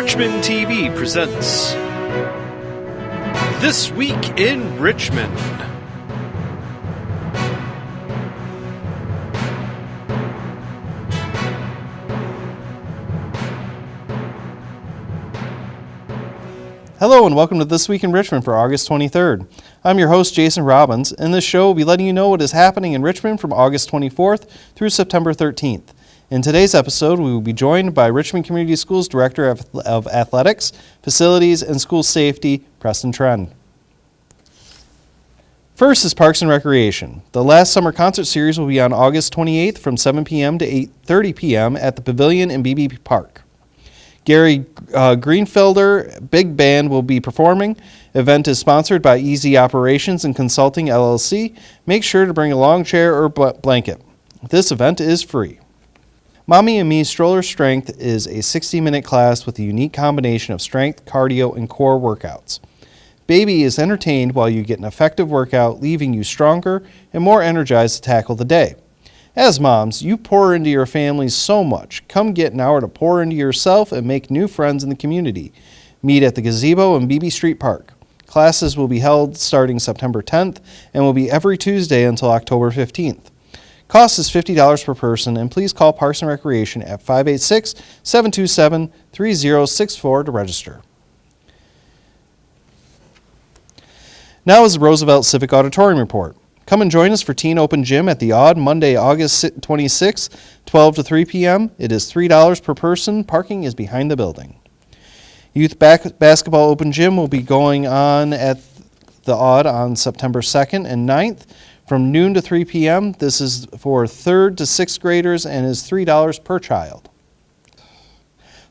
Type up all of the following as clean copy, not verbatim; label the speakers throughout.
Speaker 1: Richmond TV presents This Week in Richmond.
Speaker 2: Hello and welcome to This Week in Richmond for August 23rd. I'm your host, Jason Robbins, and this show will be letting you know what is happening in Richmond from August 24th through September 13th. In today's episode, we will be joined by Richmond Community Schools Director of Athletics, Facilities, and School Safety, Preston Treend. First is Parks and Recreation. The last summer concert series will be on August 28th from 7 p.m. to 8:30 p.m. at the Pavilion in BB Park. Gary Greenfelder Big Band will be performing. Event is sponsored by Easy Operations and Consulting LLC. Make sure to bring a long chair or blanket. This event is free. Mommy and Me Stroller Strength is a 60-minute class with a unique combination of strength, cardio, and core workouts. Baby is entertained while you get an effective workout, leaving you stronger and more energized to tackle the day. As moms, you pour into your families so much. Come get an hour to pour into yourself and make new friends in the community. Meet at the gazebo in BB Street Park. Classes will be held starting September 10th and will be every Tuesday until October 15th. Cost is $50 per person, and please call Parks and Recreation at 586-727-3064 to register. Now is the Roosevelt Civic Auditorium Report. Come and join us for Teen Open Gym at the Odd Monday, August 26th, 12 to 3 p.m. It is $3 per person. Parking is behind the building. Youth Basketball Open Gym will be going on at the Odd on September 2nd and 9th from noon to 3 p.m. This is for 3rd to 6th graders and is $3 per child.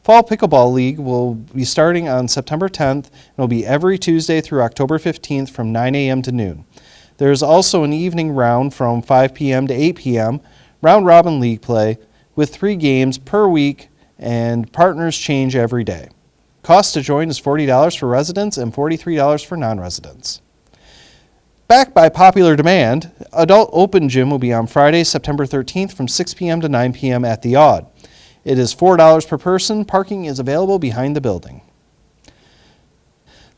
Speaker 2: Fall Pickleball League will be starting on September 10th and will be every Tuesday through October 15th from 9 a.m. to noon. There is also an evening round from 5 p.m. to 8 p.m., round-robin league play, with 3 games per week, and partners change every day. Cost to join is $40 for residents and $43 for non-residents. Backed by popular demand, Adult Open Gym will be on Friday, September 13th from 6 p.m. to 9 p.m. at the Odd. It is $4 per person. Parking is available behind the building.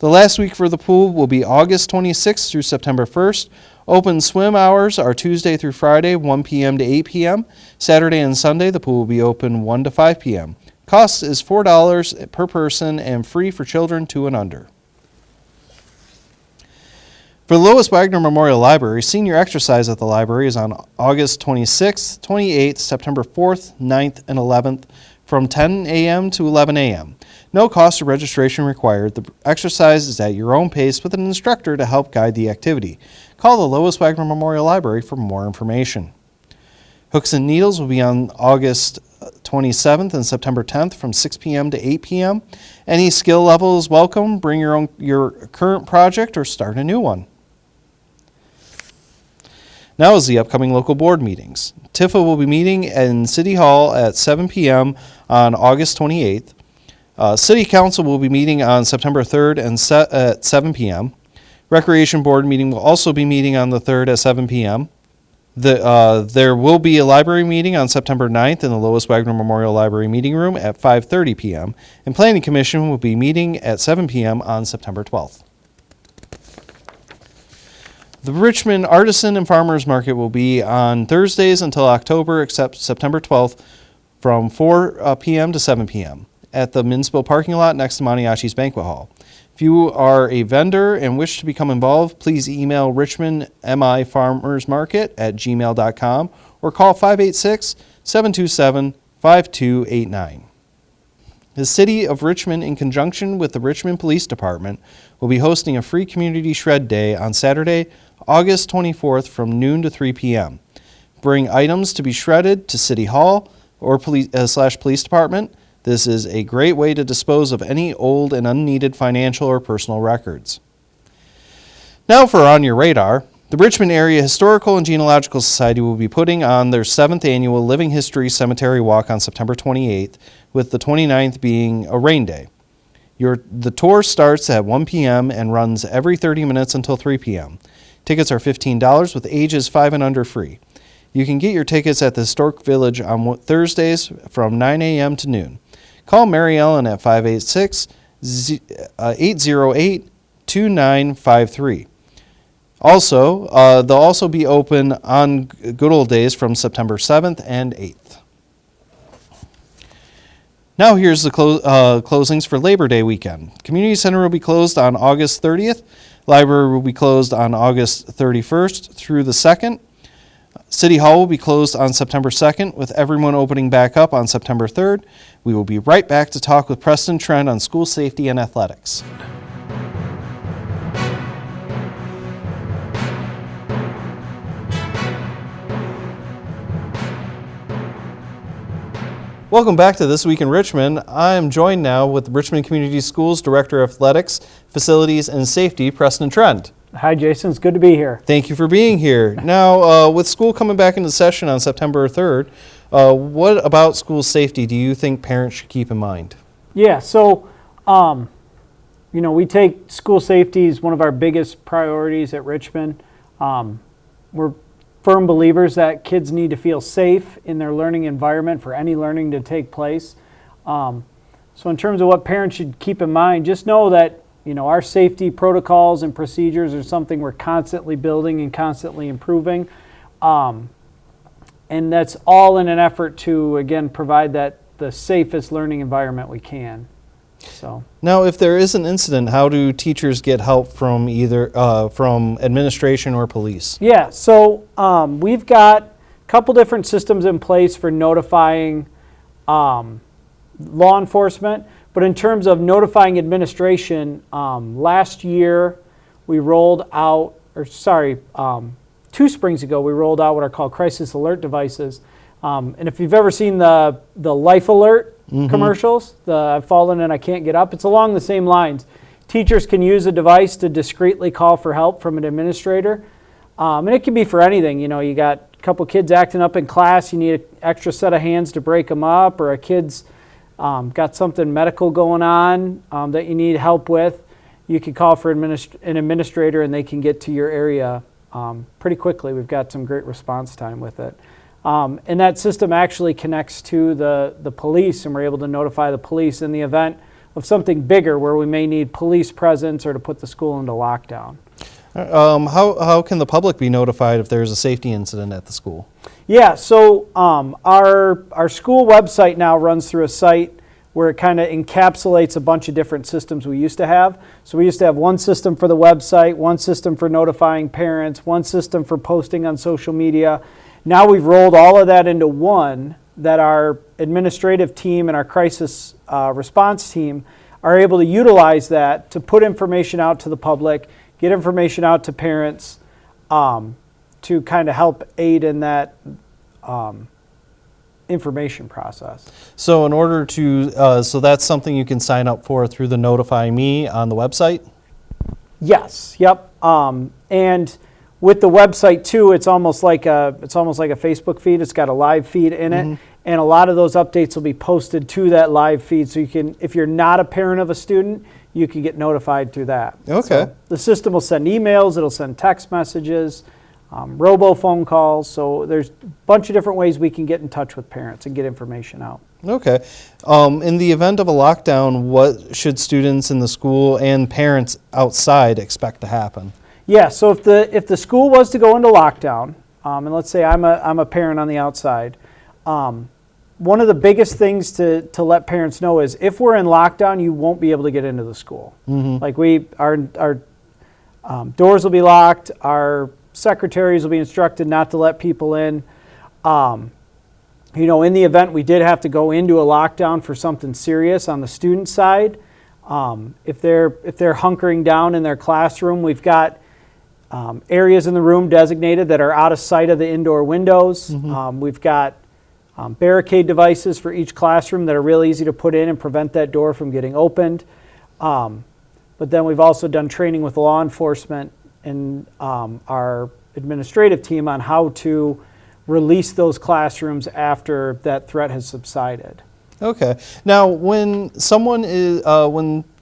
Speaker 2: The last week for the pool will be August 26th through September 1st. Open swim hours are Tuesday through Friday, 1 p.m. to 8 p.m. Saturday and Sunday, the pool will be open 1 to 5 p.m. Cost is $4 per person and free for children 2 and under. For the Lois Wagner Memorial Library, senior exercise at the library is on August 26th, 28th, September 4th, 9th, and 11th from 10 a.m. to 11 a.m. No cost or registration required. The exercise is at your own pace with an instructor to help guide the activity. Call the Lois Wagner Memorial Library for more information. Hooks and Needles will be on August 27th and September 10th from 6 p.m. to 8 p.m. Any skill level is welcome. Bring your current project or start a new one. Now is the upcoming local board meetings. TIFA will be meeting in City Hall at 7 p.m. on August 28th. City Council will be meeting on September 3rd at 7 p.m. Recreation Board meeting will also be meeting on the 3rd at 7 p.m. There will be a library meeting on September 9th in the Lois Wagner Memorial Library Meeting Room at 5:30 p.m. And Planning Commission will be meeting at 7 p.m. on September 12th. The Richmond Artisan and Farmers Market will be on Thursdays until October, except September 12th, from 4 p.m. to 7 p.m. at the municipal parking lot next to Maniachi's Banquet Hall. If you are a vendor and wish to become involved, please email richmondmifarmersmarket@gmail.com or call 586-727-5289. The City of Richmond, in conjunction with the Richmond Police Department, will be hosting a free community shred day on Saturday, August 24th from noon to 3 p.m. Bring items to be shredded to City Hall or police department. This is a great way to dispose of any old and unneeded financial or personal records. Now for On Your Radar, the Richmond Area Historical and Genealogical Society will be putting on their 7th annual Living History Cemetery Walk on September 28th, with the 29th being a rain day. The tour starts at 1 p.m. and runs every 30 minutes until 3 p.m. Tickets are $15 with ages 5 and under free. You can get your tickets at the Historic Village on Thursdays from 9 a.m. to noon. Call Mary Ellen at 586-808-2953. Also, they'll also be open on good old days from September 7th and 8th. Now here's the closings for Labor Day weekend. Community Center will be closed on August 30th. Library will be closed on August 31st through the 2nd. City Hall will be closed on September 2nd, with everyone opening back up on September 3rd. We will be right back to talk with Preston Treend on school safety and athletics. Welcome back to This Week in Richmond. I am joined now with Richmond Community Schools Director of Athletics, Facilities, and Safety, Preston Treend.
Speaker 3: Hi, Jason. It's good to be here.
Speaker 2: Thank you for being here. Now, with school coming back into session on September 3rd, what about school safety do you think parents should keep in mind?
Speaker 3: Yeah, so, we take school safety as one of our biggest priorities at Richmond. We're firm believers that kids need to feel safe in their learning environment for any learning to take place. So in terms of what parents should keep in mind, just know that our safety protocols and procedures are something we're constantly building and constantly improving. And that's all in an effort to, again, provide the safest learning environment we can. So
Speaker 2: now, if there is an incident, how do teachers get help from either from administration or police?
Speaker 3: Yeah, so we've got a couple different systems in place for notifying law enforcement. But in terms of notifying administration, last year we rolled out, 2 springs ago, we rolled out what are called crisis alert devices. And if you've ever seen the Life Alert commercials, the I've fallen and I can't get up, it's along the same lines. Teachers can use a device to discreetly call for help from an administrator. And it can be for anything. You got a couple kids acting up in class, you need an extra set of hands to break them up, or a kid's got something medical going on that you need help with. You can call for an administrator and they can get to your area pretty quickly. We've got some great response time with it. And that system actually connects to the police, and we're able to notify the police in the event of something bigger where we may need police presence or to put the school into lockdown.
Speaker 2: How can the public be notified if there's a safety incident at the school?
Speaker 3: Yeah, so our school website now runs through a site where it kind of encapsulates a bunch of different systems we used to have. So we used to have one system for the website, one system for notifying parents, one system for posting on social media. Now we've rolled all of that into one that our administrative team and our crisis response team are able to utilize that to put information out to the public, get information out to parents to kind of help aid in that information process.
Speaker 2: So in order to, so that's something you can sign up for through the Notify Me on the website?
Speaker 3: Yes, yep. And with the website too, it's almost like a Facebook feed. It's got a live feed in it, and a lot of those updates will be posted to that live feed. So you can, if you're not a parent of a student, you can get notified through that.
Speaker 2: Okay.
Speaker 3: So the system will send emails. It'll send text messages, robo phone calls. So there's a bunch of different ways we can get in touch with parents and get information out.
Speaker 2: Okay. In the event of a lockdown, what should students in the school and parents outside expect to happen?
Speaker 3: Yeah, so if the school was to go into lockdown, and let's say I'm a parent on the outside, one of the biggest things to let parents know is if we're in lockdown, you won't be able to get into the school. Like our doors will be locked, our secretaries will be instructed not to let people in. In the event we did have to go into a lockdown for something serious on the student side, if they're hunkering down in their classroom, we've got areas in the room designated that are out of sight of the indoor windows. We've got barricade devices for each classroom that are real easy to put in and prevent that door from getting opened. But then we've also done training with law enforcement and our administrative team on how to release those classrooms after that threat has subsided. Okay.
Speaker 2: Now, when someone is,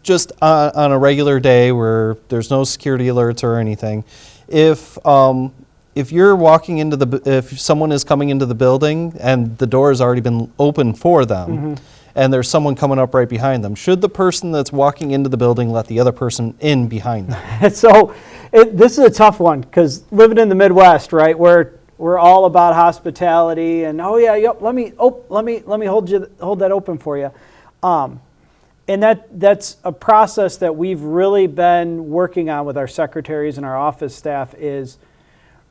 Speaker 2: just on a regular day where there's no security alerts or anything, if you're walking into if someone is coming into the building and the door has already been open for them, and there's someone coming up right behind them. Should the person that's walking into the building let the other person in behind them?
Speaker 3: So this is a tough one because living in the Midwest, right, where we're all about hospitality and let me hold that open for you, and that's a process that we've really been working on with our secretaries and our office staff, is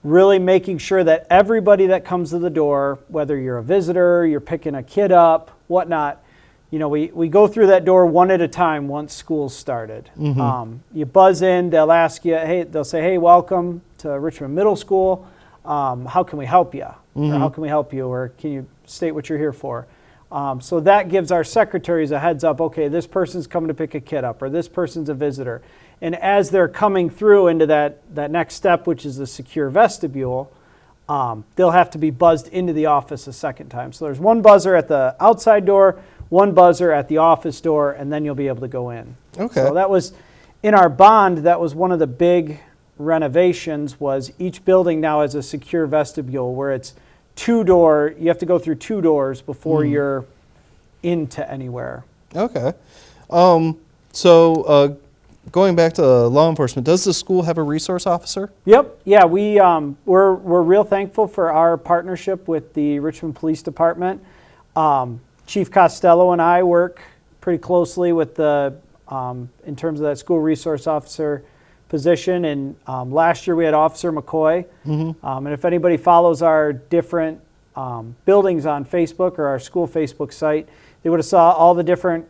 Speaker 3: really making sure that everybody that comes to the door, whether you're a visitor, you're picking a kid up, whatnot, we go through that door one at a time once school's started. You buzz in, they'll ask you, they'll say, hey, welcome to Richmond Middle School. How can we help you? Or how can we help you? Or can you state what you're here for? So that gives our secretaries a heads up, okay, this person's coming to pick a kid up, or this person's a visitor. And as they're coming through into that next step, which is the secure vestibule, they'll have to be buzzed into the office a second time. So there's one buzzer at the outside door, one buzzer at the office door, and then you'll be able to go in.
Speaker 2: Okay.
Speaker 3: So that was, in our bond, that was one of the big renovations, was each building now has a secure vestibule where it's you have to go through 2 doors before you're into anywhere.
Speaker 2: Okay. So going back to law enforcement, does the school have a resource officer?
Speaker 3: Yep. Yeah, we're real thankful for our partnership with the Richmond Police Department. Chief Costello and I work pretty closely with in terms of that school resource officer position. And last year we had Officer McCoy. And if anybody follows our different buildings on Facebook or our school Facebook site, they would have saw all the different,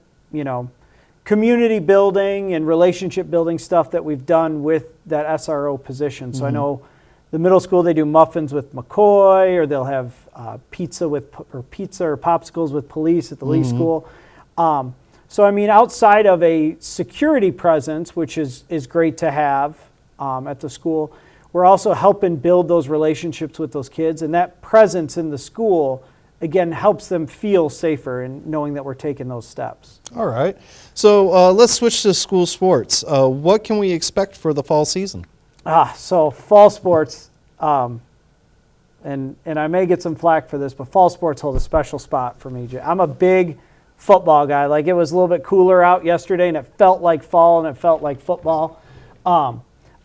Speaker 3: community building and relationship building stuff that we've done with that SRO position. So I know the middle school, they do muffins with McCoy, or they'll have pizza or popsicles with police at the Lee School. So, outside of a security presence, which is great to have at the school, we're also helping build those relationships with those kids. And that presence in the school, again, helps them feel safer in knowing that we're taking those steps.
Speaker 2: All right. So let's switch to school sports. What can we expect for the fall season?
Speaker 3: So fall sports, and I may get some flack for this, but fall sports hold a special spot for me. I'm a big football guy. Like, it was a little bit cooler out yesterday, and it felt like fall, and it felt like football.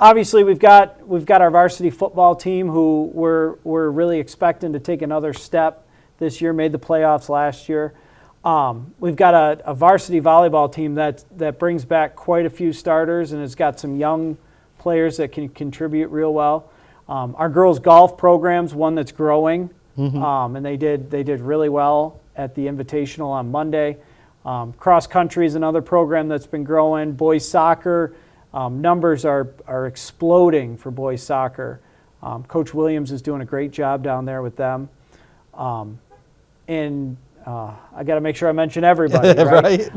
Speaker 3: Obviously, we've got our varsity football team, who we're really expecting to take another step this year. Made the playoffs last year. We've got a varsity volleyball team that brings back quite a few starters, and has got some young players that can contribute real well. Our girls golf program's one that's growing, and they did really well at the Invitational on Monday. Cross country is another program that's been growing. Boys soccer, numbers are exploding for boys soccer. Coach Williams is doing a great job down there with them. And I got to make sure I mention everybody, right?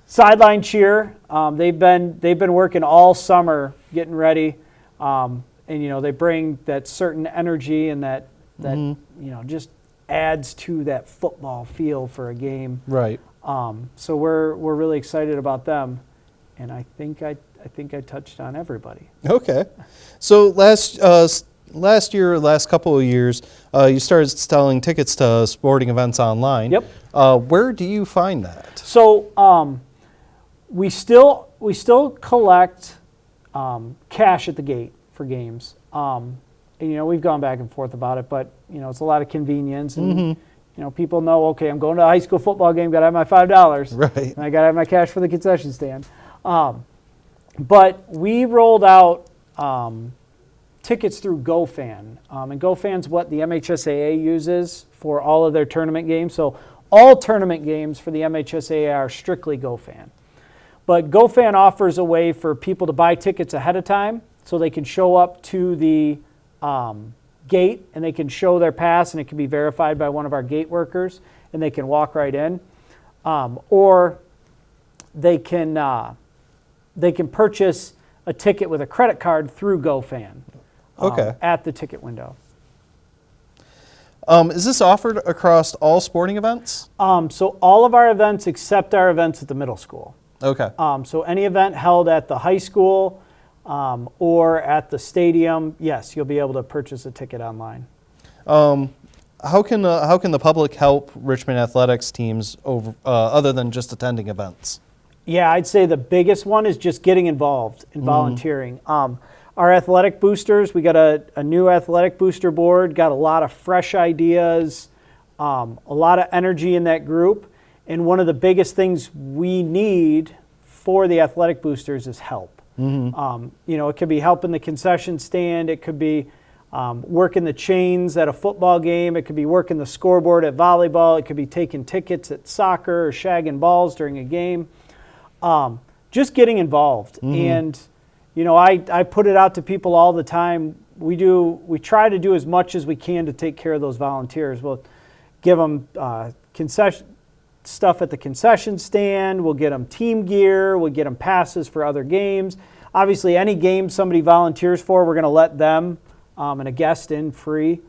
Speaker 3: Sideline cheer, they've been working all summer getting ready, and they bring that certain energy, and that just adds to that football feel for a game. Right. So we're really excited about them, and I think I touched on everybody. Okay. So last year, last couple of years, you started selling tickets to sporting events online. Yep. Where do you find that? So we still collect cash at the gate for games. And, we've gone back and forth about it, but it's a lot of convenience, and people know, okay, I'm going to a high school football game, got to have my $5, right? And I got to have my cash for the concession stand. But we rolled out tickets through GoFan, and GoFan's what the MHSAA uses for all of their tournament games. So all tournament games for the MHSAA are strictly GoFan. But GoFan offers a way for people to buy tickets ahead of time, so they can show up to the gate, and they can show their pass, and it can be verified by one of our gate workers, and they can walk right in. Or they can purchase a ticket with a credit card through GoFan at the ticket window.
Speaker 2: Is this offered across all sporting events?
Speaker 3: So all of our events except our events at the middle school.
Speaker 2: Okay.
Speaker 3: So any event held at the high school or at the stadium, yes, you'll be able to purchase a ticket online.
Speaker 2: How can the public help Richmond athletics teams over other than just attending events?
Speaker 3: Yeah, I'd say the biggest one is just getting involved and volunteering. Our athletic boosters, we got a new athletic booster board, got a lot of fresh ideas, a lot of energy in that group. And one of the biggest things we need for the athletic boosters is help. It could be help in the concession stand. It could be working the chains at a football game. It could be working the scoreboard at volleyball. It could be taking tickets at soccer or shagging balls during a game. Just getting involved. And I put it out to people all the time. We try to do as much as we can to take care of those volunteers. We'll give them concession stuff at the concession stand. We'll get them team gear. We'll get them passes for other games. Obviously, any game somebody volunteers for, we're going to let them and a guest in free.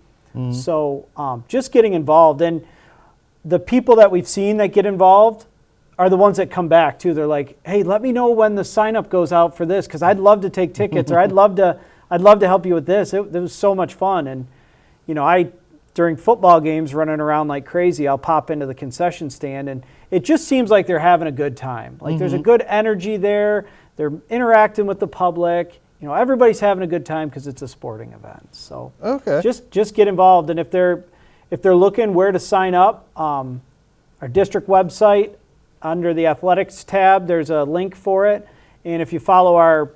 Speaker 3: So just getting involved. And the people that we've seen that get involved are the ones that come back too. They're like, hey, let me know when the sign up goes out for this, because I'd love to take tickets, or I'd love to help you with this. It was so much fun. And during football games, running around like crazy, I'll pop into the concession stand, and it just seems like they're having a good time. Like there's a good energy there. They're interacting with the public. Everybody's having a good time because it's a sporting event. So just get involved. And if they're looking where to sign up, our district website, under the athletics tab, there's a link for it. And if you follow our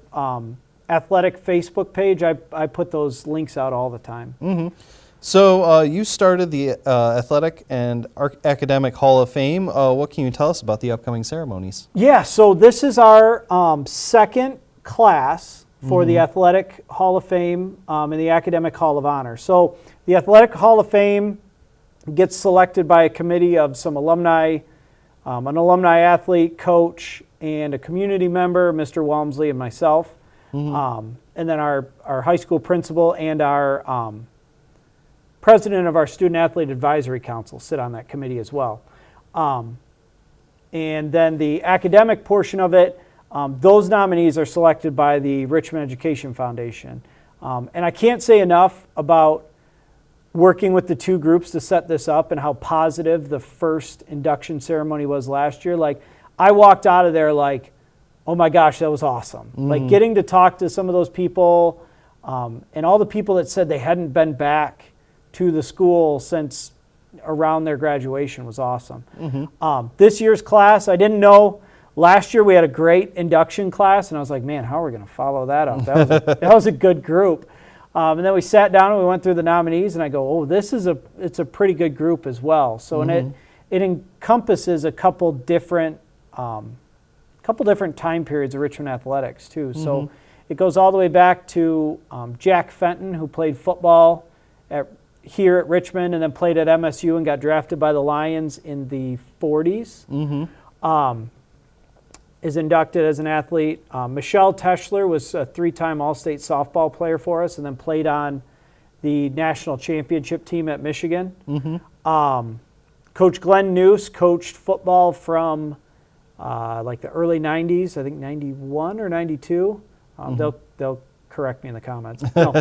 Speaker 3: athletic Facebook page, I put those links out all the time.
Speaker 2: So you started the Athletic and Academic Hall of Fame. What can you tell us about the upcoming ceremonies? Yeah,
Speaker 3: so this is our second class for the Athletic Hall of Fame and the Academic Hall of Honor. So the Athletic Hall of Fame gets selected by a committee of some alumni, an alumni athlete, coach, and a community member, Mr. Walmsley and myself, and then our high school principal and our president of our Student Athlete Advisory Council sit on that committee as well. And then the academic portion of it, those nominees are selected by the Richmond Education Foundation. And I can't say enough about working with the two groups to set this up and how positive the first induction ceremony was last year. Like, I walked out of there like, oh my gosh, that was awesome. Like, getting to talk to some of those people and all the people that said they hadn't been back to the school since around their graduation was awesome. This year's class, I didn't know. Last year we had a great induction class, and I was like, man, how are we going to follow that up? That was a good group. And then we sat down and we went through the nominees, and I go, oh, it's a pretty good group as well. So and it encompasses a couple different time periods of Richmond athletics too. So it goes all the way back to Jack Fenton, who played football here at Richmond and then played at MSU and got drafted by the Lions in the 40s. Is inducted as an athlete. Michelle Teschler was a 3-time All-State softball player for us and then played on the national championship team at Michigan. Coach Glenn Noose coached football from like the early 90s, I think 91 or 92. They'll correct me in the comments. No,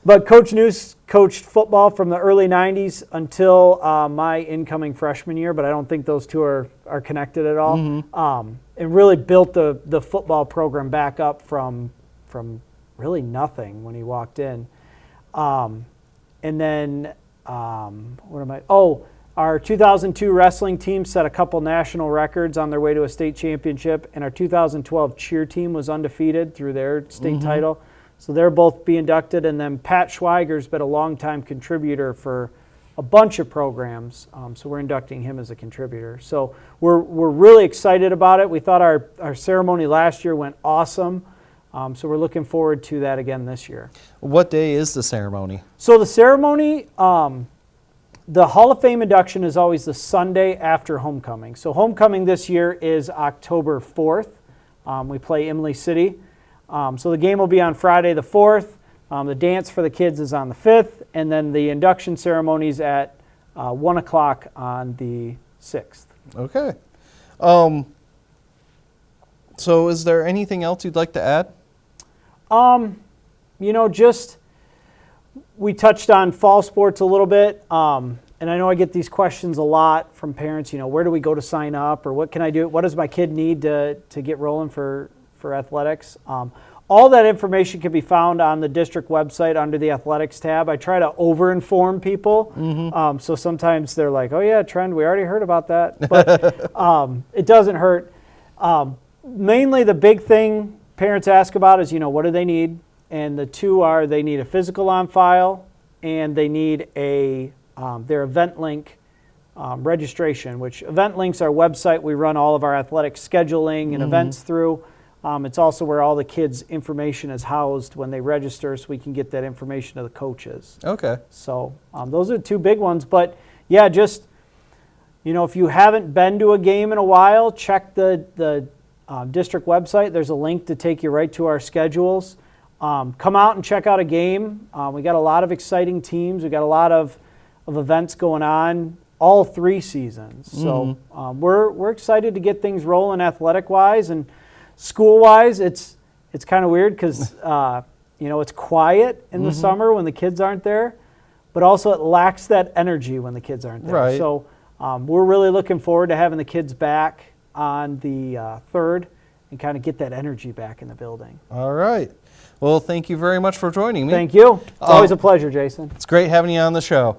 Speaker 3: but Coach Noose coached football from the early 90s until my incoming freshman year, but I don't think those two are connected at all. And really built the football program back up from really nothing when he walked in. And then, our 2002 wrestling team set a couple national records on their way to a state championship, and our 2012 cheer team was undefeated through their state title. So they're both be inducted, and then Pat Schweiger's been a longtime contributor for a bunch of programs, so we're inducting him as a contributor. So we're really excited about it. We thought our ceremony last year went awesome, so we're looking forward to that again this year.
Speaker 2: What day is the ceremony? So
Speaker 3: the ceremony, the Hall of Fame induction is always the Sunday after homecoming. So homecoming this year is October 4th. We play Imlay City. So the game will be on Friday the 4th. The dance for the kids is on the 5th, and then the induction ceremony is at 1 o'clock on the 6th.
Speaker 2: Okay. So is there anything else you'd like to add?
Speaker 3: Just we touched on fall sports a little bit, and I know I get these questions a lot from parents. Where do we go to sign up, or what can I do? What does my kid need to get rolling for athletics? All that information can be found on the district website under the athletics tab. I try to over-inform people, so sometimes they're like, "Oh yeah, Treend, we already heard about that," but it doesn't hurt. Mainly, the big thing parents ask about is, what do they need? And the two are they need a physical on file, and they need their event link registration. Which event link's our website. We run all of our athletic scheduling and events through. It's also where all the kids' information is housed when they register, so we can get that information to the coaches.
Speaker 2: Okay.
Speaker 3: So those are the two big ones. But yeah, just if you haven't been to a game in a while, check the district website. There's a link to take you right to our schedules. Come out and check out a game. We got a lot of exciting teams. We got a lot of events going on all 3 seasons. So we're excited to get things rolling athletic-wise. And school-wise, it's kind of weird because it's quiet in the summer when the kids aren't there, but also it lacks that energy when the kids aren't there.
Speaker 2: Right.
Speaker 3: So we're really looking forward to having the kids back on the 3rd and kind of get that energy back in the building.
Speaker 2: All right. Well, thank you very much for joining me.
Speaker 3: Thank you. It's always a pleasure, Jason.
Speaker 2: It's great having you on the show.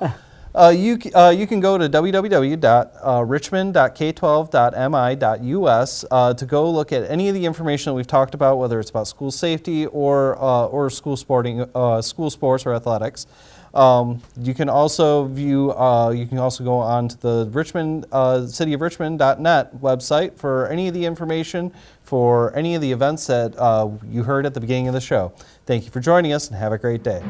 Speaker 2: You can go to www.richmond.k12.mi.us to go look at any of the information that we've talked about, whether it's about school safety or school sports or athletics. You can also view. You can also go on to the cityofrichmond.net website for any of the information for any of the events that you heard at the beginning of the show. Thank you for joining us, and have a great day.